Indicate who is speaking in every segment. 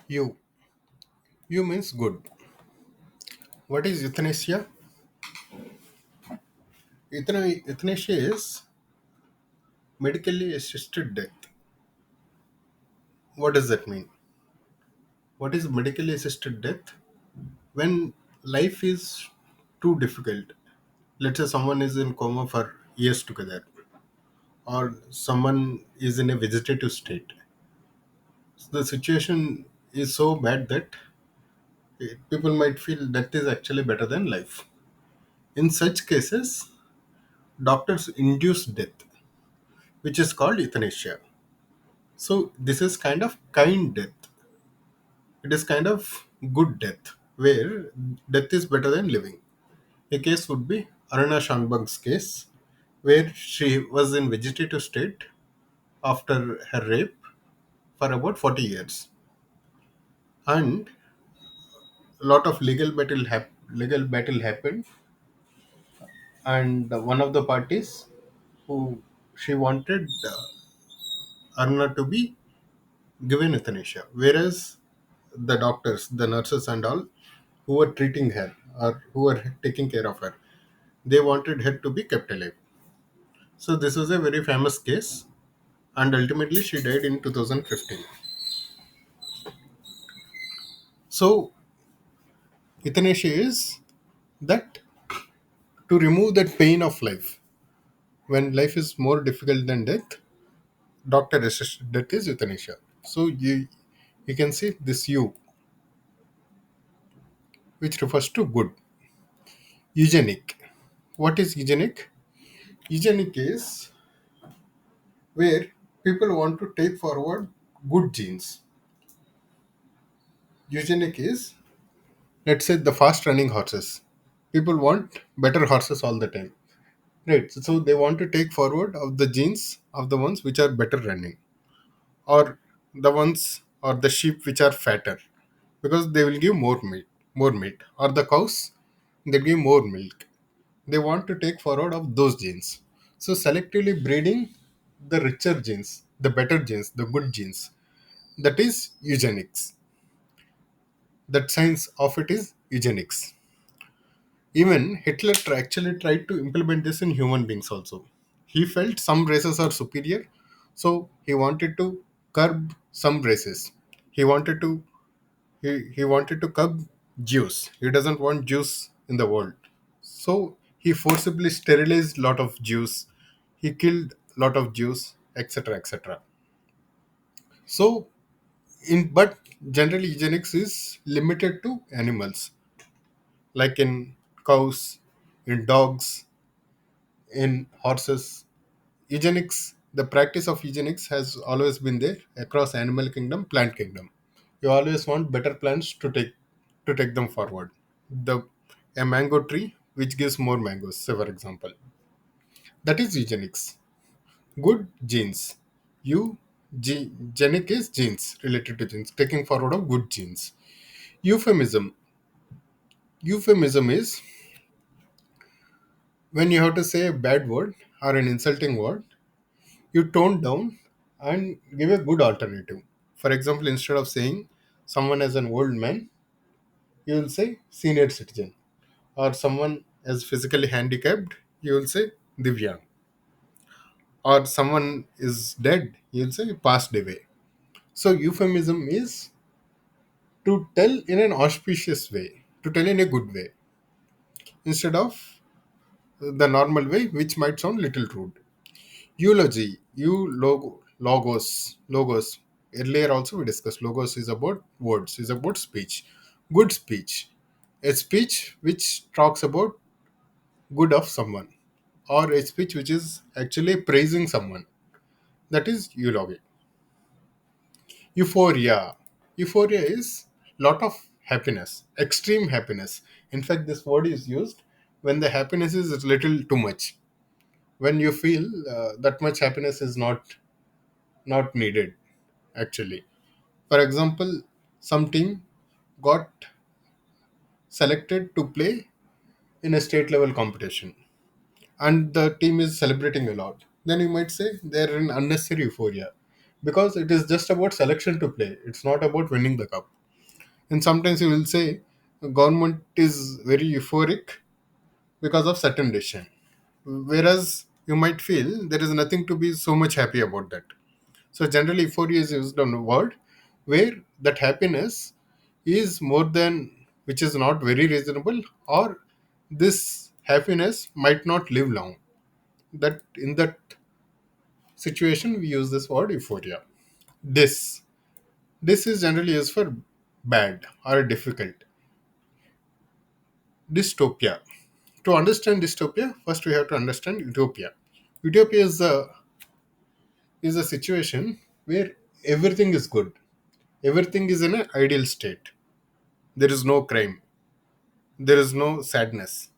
Speaker 1: You. You means good. What is euthanasia? Euthanasia is medically assisted death. What does that mean? What is medically assisted death? When life is too difficult, let's say someone is in coma for years together, or someone is in a vegetative state. So the situation is so bad that people might feel death is actually better than life. In such cases, doctors induce death, which is called euthanasia. So this is kind of kind death. It is kind of good death, where death is better than living. A case would be Aruna Shanbag's case, where she was in vegetative state after her rape for about 40 years. And a lot of legal battle happened, and one of the parties who she wanted Aruna to be given euthanasia, whereas the doctors, the nurses, and all who were treating her or who were taking care of her, they wanted her to be kept alive. So this was a very famous case, and ultimately she died in 2015. So euthanasia is that to remove that pain of life. When life is more difficult than death, doctor assisted death is euthanasia. So you can see this U, which refers to good. Eugenic. What is eugenic? Eugenic is where people want to take forward good genes. Eugenic is, let's say, the fast running horses. People want better horses all the time. Right. So they want to take forward of the genes of the ones which are better running, or the ones or the sheep which are fatter, because they will give more meat, or the cows, they give more milk. They want to take forward of those genes. So selectively breeding the richer genes, the better genes, the good genes. That is eugenics. That science of it is eugenics. Even Hitler actually tried to implement this in human beings also. He felt some races are superior, so he wanted to curb some races. He wanted to he wanted to curb Jews. He doesn't want Jews in the world. So he forcibly sterilized lot of Jews. He killed lot of Jews, etc., etc. So in but generally eugenics is limited to animals, like in cows, in dogs, in horses. Eugenics, the practice of eugenics has always been there across animal kingdom, plant kingdom. You always want better plants to take them forward. The a mango tree which gives more mangoes, say for example. That is eugenics. Good genes. Genic is genes, related to genes, taking forward of good genes. Euphemism. Euphemism is when you have to say a bad word or an insulting word, you tone down and give a good alternative. For example, instead of saying someone as an old man, you will say senior citizen, or someone as physically handicapped, you will say Divyang, or someone is dead, you will say passed away. So euphemism is to tell in an auspicious way, to tell in a good way, instead of the normal way, which might sound little rude. Eulogy, logos. Earlier also we discussed logos is about words, is about speech. Good speech, a speech which talks about good of someone, or a speech which is actually praising someone. That is eulogy. Euphoria. Euphoria is lot of happiness, extreme happiness. In fact, this word is used when the happiness is little too much. When you feel that much happiness is not needed actually. For example, some team got selected to play in a state level competition, and the team is celebrating a lot. Then you might say they're in unnecessary euphoria, because it is just about selection to play. It's not about winning the cup. And sometimes you will say government is very euphoric because of certain decision. Whereas you might feel there is nothing to be so much happy about that. So generally euphoria is used on a word where that happiness is more than, which is not very reasonable, or this happiness might not live long. That in that situation we use this word euphoria. This this is generally used for bad or difficult. Dystopia. To understand dystopia, first we have to understand utopia. Utopia is a situation where everything is good. Everything is in an ideal state. There is no crime. There is no sadness.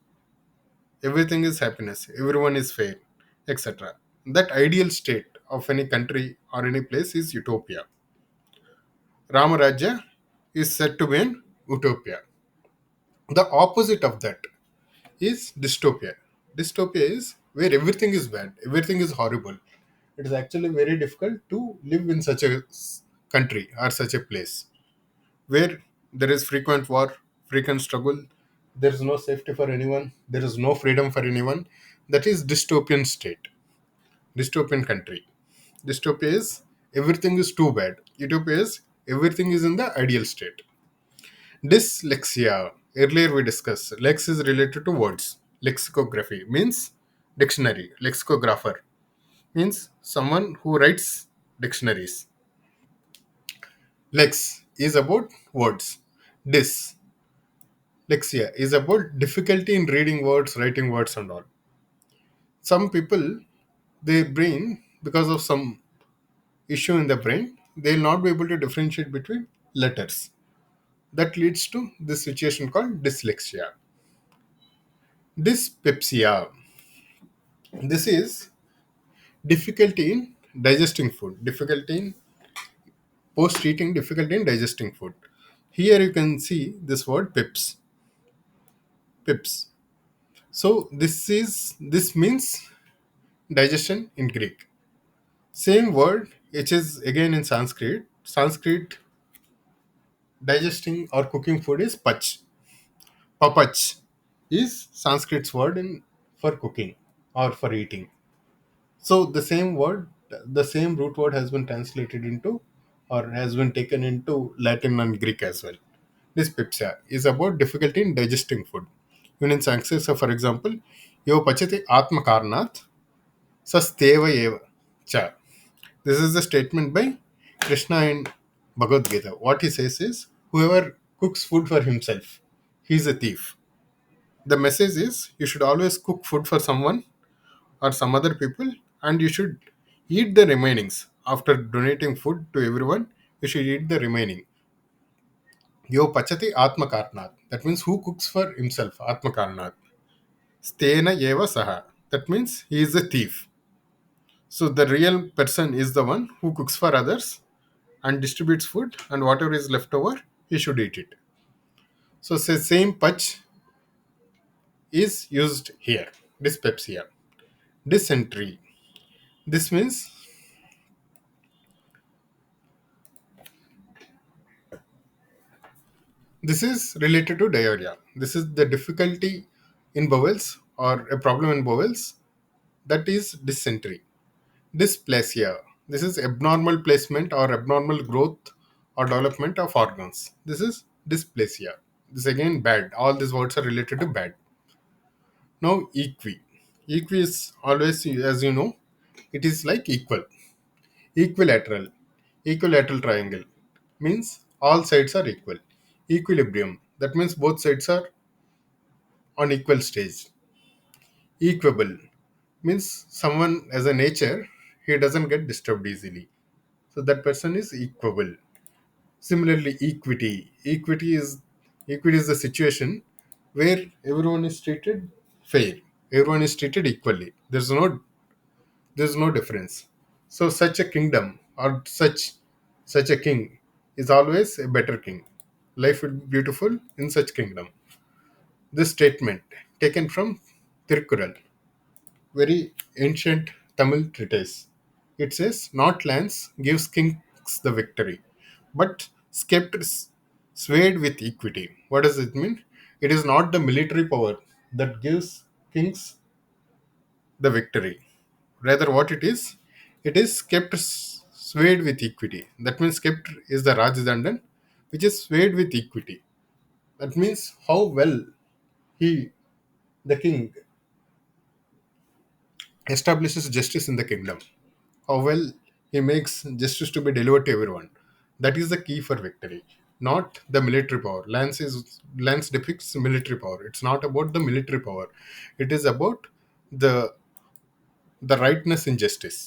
Speaker 1: Everything is happiness. Everyone is fair, etc. That ideal state of any country or any place is utopia. Ramarajya is said to be an utopia. The opposite of that is dystopia. Dystopia is where everything is bad, everything is horrible. It is actually very difficult to live in such a country or such a place where there is frequent war, frequent struggle, there is no safety for anyone, there is no freedom for anyone. That is dystopian state, dystopian country. Dystopia is everything is too bad. Utopia is everything is in the ideal state. Dyslexia. Earlier we discussed. Lex is related to words. Lexicography means dictionary. Lexicographer means someone who writes dictionaries. Lex is about words. Dyslexia is about difficulty in reading words, writing words, and all. Some people, their brain, because of some issue in the brain, they will not be able to differentiate between letters. That leads to this situation called dyslexia. Dyspepsia. This is difficulty in digesting food, difficulty in post eating, difficulty in digesting food. Here you can see this word pips. Pips. So this means digestion in Greek. Same word which is again in Sanskrit. Sanskrit digesting or cooking food is pach. Papach is Sanskrit's word in for cooking or for eating. So the same word, the same root word has been translated into or has been taken into Latin and Greek as well. Dyspepsia is about difficulty in digesting food. Even in Sanskrit, so for example, yo pachati atma karnat sasteva eva cha. This is the statement by Krishna in Bhagavad Gita. What he says is, whoever cooks food for himself, he is a thief. The message is, you should always cook food for someone or some other people, and you should eat the remainings. After donating food to everyone, you should eat the remaining. Yo pachati atma karnat. That means who cooks for himself, atma karnat. Stena eva saha. That means he is a thief. So the real person is the one who cooks for others and distributes food, and whatever is left over, he should eat it. So say same pach is used here. Dyspepsia. Dysentery. This means this is related to diarrhea. This is the difficulty in bowels or a problem in bowels, that is dysentery. Dysplasia. This is abnormal placement or abnormal growth or development of organs. This is dysplasia. This again bad. All these words are related to bad. Now equi. Equi is always, as you know, it is like equal. Equilateral. Equilateral triangle means all sides are equal. Equilibrium. That means both sides are on equal stage. Equable means someone as a nature, he doesn't get disturbed easily. So that person is equable. Similarly, equity. Equity is the situation where everyone is treated fair. Everyone is treated equally. There's no difference. So such a kingdom or such a king is always a better king. Life will be beautiful in such kingdom. This statement taken from Tirukkural, very ancient Tamil treatise. It says, "Not lands gives kings the victory, but swayed with equity. What does it mean? It is not the military power that gives kings the victory. Rather, what it is kept swayed with equity. That means kept is the Rajdandan, which is swayed with equity. That means how well he, the king, establishes justice in the kingdom. How well he makes justice to be delivered to everyone. That is the key for victory, not the military power. Lance depicts military power. It's not about the military power. It is about the the rightness in justice,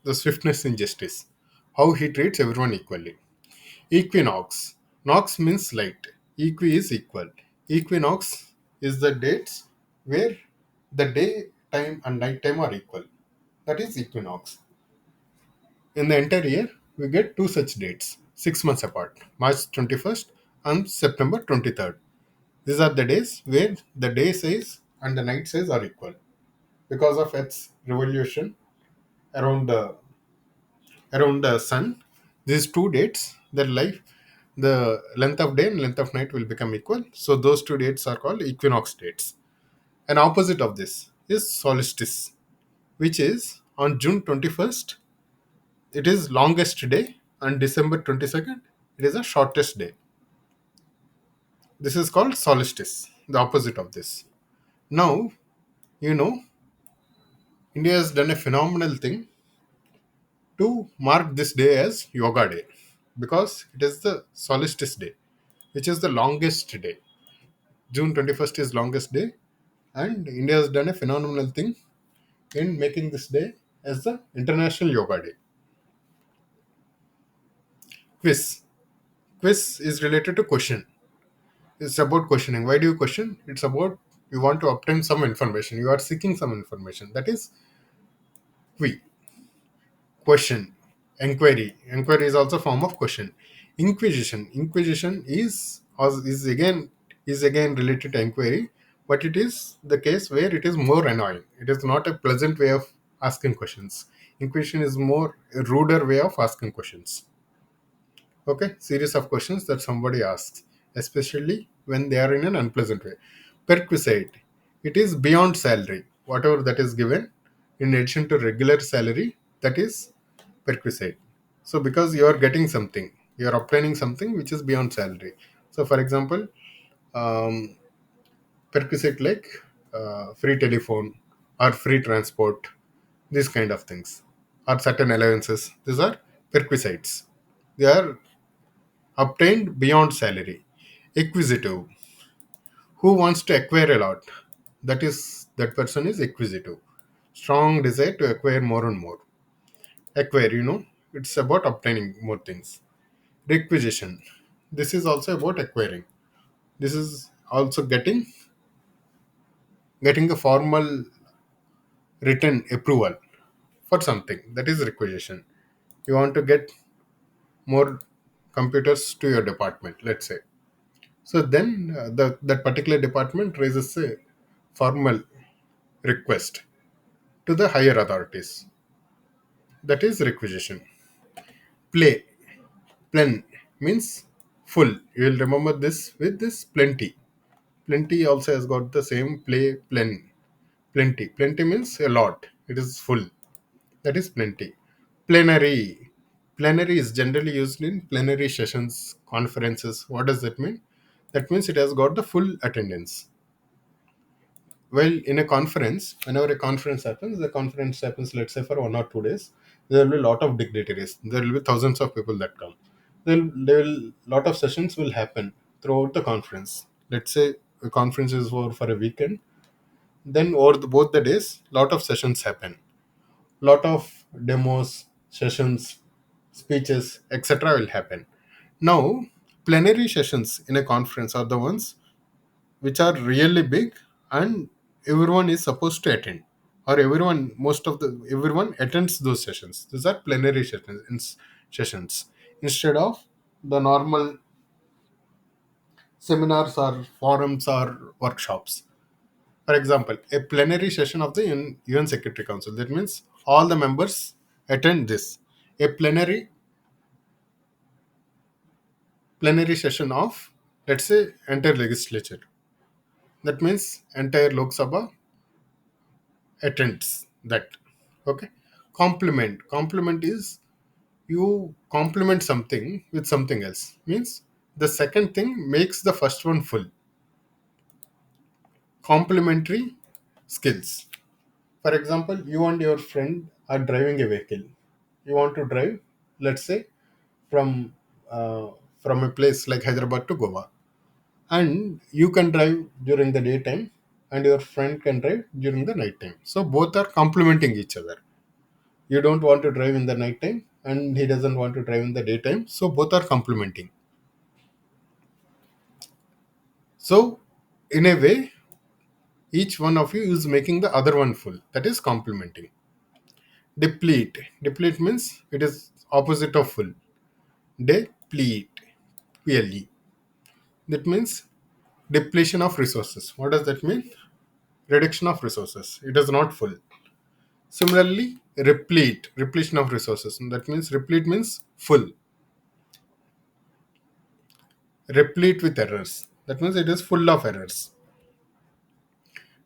Speaker 1: the swiftness in justice, how he treats everyone equally. Equinox. Nox means light. Equi is equal. Equinox is the dates where the day time and night time are equal. That is equinox. In the entire year, we get two such dates, 6 months apart, March 21st and September 23rd. These are the days where the day size and the night size are equal. Because of its revolution around the sun, these two dates, the length of day and length of night will become equal. So those two dates are called equinox dates. An opposite of this is solstice, which is on June 21st. It is longest day, and December 22nd, it is the shortest day. This is called solstice, the opposite of this. Now, you know, India has done a phenomenal thing to mark this day as Yoga Day because it is the solstice day, which is the longest day. June 21st is longest day, and India has done a phenomenal thing in making this day as the International Yoga Day. Quiz. Quiz is related to question. It's about questioning. Why do you question? It's about you want to obtain some information. You are seeking some information. That is qui. Question. Enquiry. Enquiry is also a form of question. Inquisition. Inquisition is again related to inquiry, but it is the case where it is more annoying. It is not a pleasant way of asking questions. Inquisition is more a ruder way of asking questions. Okay, series of questions that somebody asks, especially when they are in an unpleasant way. Perquisite, it is beyond salary, whatever that is given in addition to regular salary, that is perquisite. So because you are getting something, you are obtaining something which is beyond salary. So for example, um, perquisite like free telephone or free transport, these kind of things, or certain allowances, these are perquisites. They are obtained beyond salary. Acquisitive, who wants to acquire a lot, that person is acquisitive. Strong desire to acquire more and more. Acquire, it's about obtaining more things. Requisition, this is also about acquiring. This is also getting a formal written approval for something. That is requisition. You want to get more computers to your department, let's say. So then that particular department raises a formal request to the higher authorities. That is requisition. Play. Plen means full. You will remember this with this plenty. Plenty also has got the same play plen. Plenty. Plenty means a lot. It is full. That is plenty. Plenary. Plenary is generally used in plenary sessions, conferences. What does that mean? That means it has got the full attendance. Well, in a conference, whenever a conference happens, the conference happens, let's say, for 1 or 2 days. There will be a lot of dignitaries. There will be thousands of people that come. Lot of sessions will happen throughout the conference. Let's say a conference is for a weekend. Then over both the days, lot of sessions happen. Lot of demos, sessions, speeches, etc. will happen. Now, plenary sessions in a conference are the ones which are really big and everyone is supposed to attend, or everyone attends those sessions. These are plenary sessions instead of the normal seminars or forums or workshops. For example, a plenary session of the UN Secretary Council, that means all the members attend this. A plenary session of, let's say, entire legislature. That means entire Lok Sabha attends that. Okay. Complement is you complement something with something else. Means the second thing makes the first one full. Complementary skills. For example, you and your friend are driving a vehicle. You want to drive, let's say, from uh, from a place like Hyderabad to Goa, and you can drive during the daytime, and your friend can drive during the night time. So both are complementing each other. You don't want to drive in the night time, and he doesn't want to drive in the daytime. So both are complementing. So in a way, each one of you is making the other one full. That is complementing. Deplete means it is opposite of full. Deplete. PLE. That means depletion of resources. What does that mean? Reduction of resources. It is not full. Similarly, repletion of resources. That means replete means full. Replete with errors. That means it is full of errors.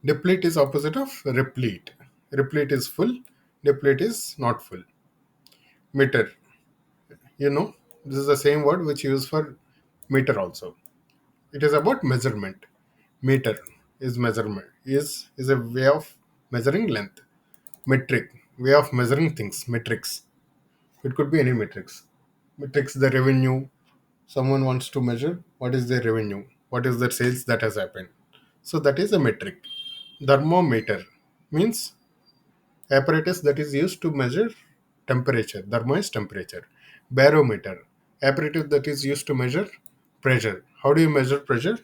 Speaker 1: Deplete is opposite of replete. Replete is full. Deplete is not full. Meter. This is the same word which you use for meter also. It is about measurement. Meter is measurement. Is a way of measuring length. Metric, way of measuring things. Metrics. It could be any metrics. Metrics, the revenue. Someone wants to measure what is their revenue, what is the sales that has happened. So that is a metric. Thermometer means apparatus that is used to measure temperature. Thermo is temperature. Barometer, apparatus that is used to measure pressure. How do you measure pressure?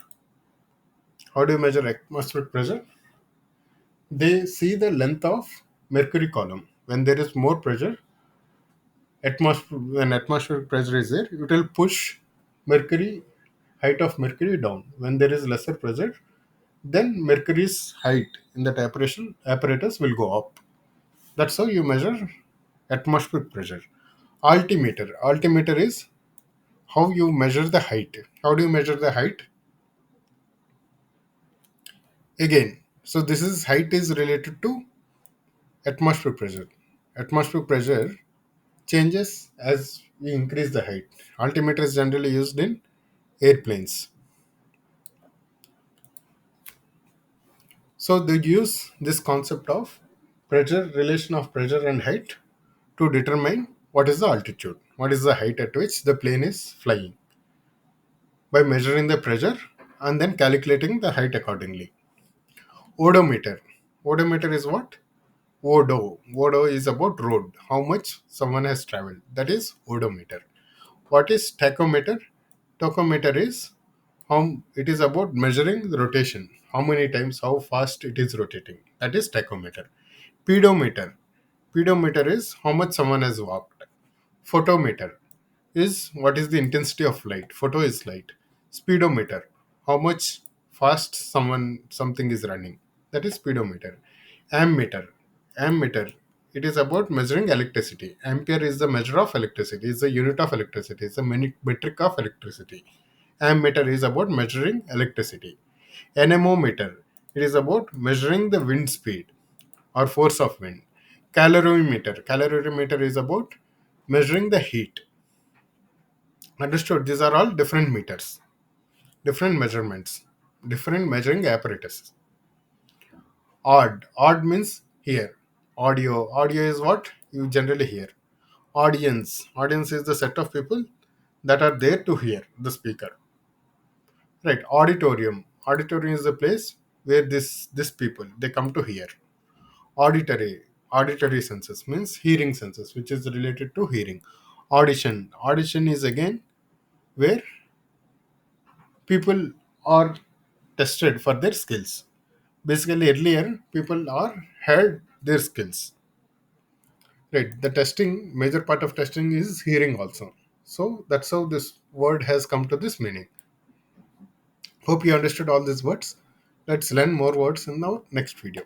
Speaker 1: How do you measure atmospheric pressure? They see the length of mercury column. When there is more pressure, when atmospheric pressure is there, it will push mercury height of mercury down. When there is lesser pressure, then mercury's height in that apparatus will go up. That's how you measure atmospheric pressure. Altimeter is how you measure the height. How do you measure the height? Again, so this is height is related to atmospheric pressure. Atmospheric pressure changes as we increase the height. Altimeter is generally used in airplanes. So they use this concept of pressure, relation of pressure and height to determine what is the altitude, what is the height at which the plane is flying by measuring the pressure and then calculating the height accordingly. Odometer. Odometer is what? Odo. Odo is about road, how much someone has traveled. That is odometer. What is tachometer? Tachometer is how it is about measuring the rotation, how many times, how fast it is rotating. That is tachometer. Pedometer. Pedometer is how much someone has walked. Photometer is what is the intensity of light. Photo is light. Speedometer, how much fast something is running. That is speedometer. Ammeter. Ammeter. It is about measuring electricity. Ampere is the measure of electricity. Is the unit of electricity. Is the metric of electricity. Ammeter is about measuring electricity. Anemometer. It is about measuring the wind speed or force of wind. Calorimeter. Calorimeter is about measuring the heat. Understood? These are all different meters, different measurements, different measuring apparatus. Odd means hear. Audio is what you generally hear. Audience is the set of people that are there to hear the speaker. Right. Auditorium is the place where this people they come to hear. Auditory senses means hearing senses, which is related to hearing. Audition is again where people are tested for their skills. Basically, earlier people are had their skills. Right. The testing, major part of testing is hearing also. So that's how this word has come to this meaning. Hope you understood all these words. Let's learn more words in our next video.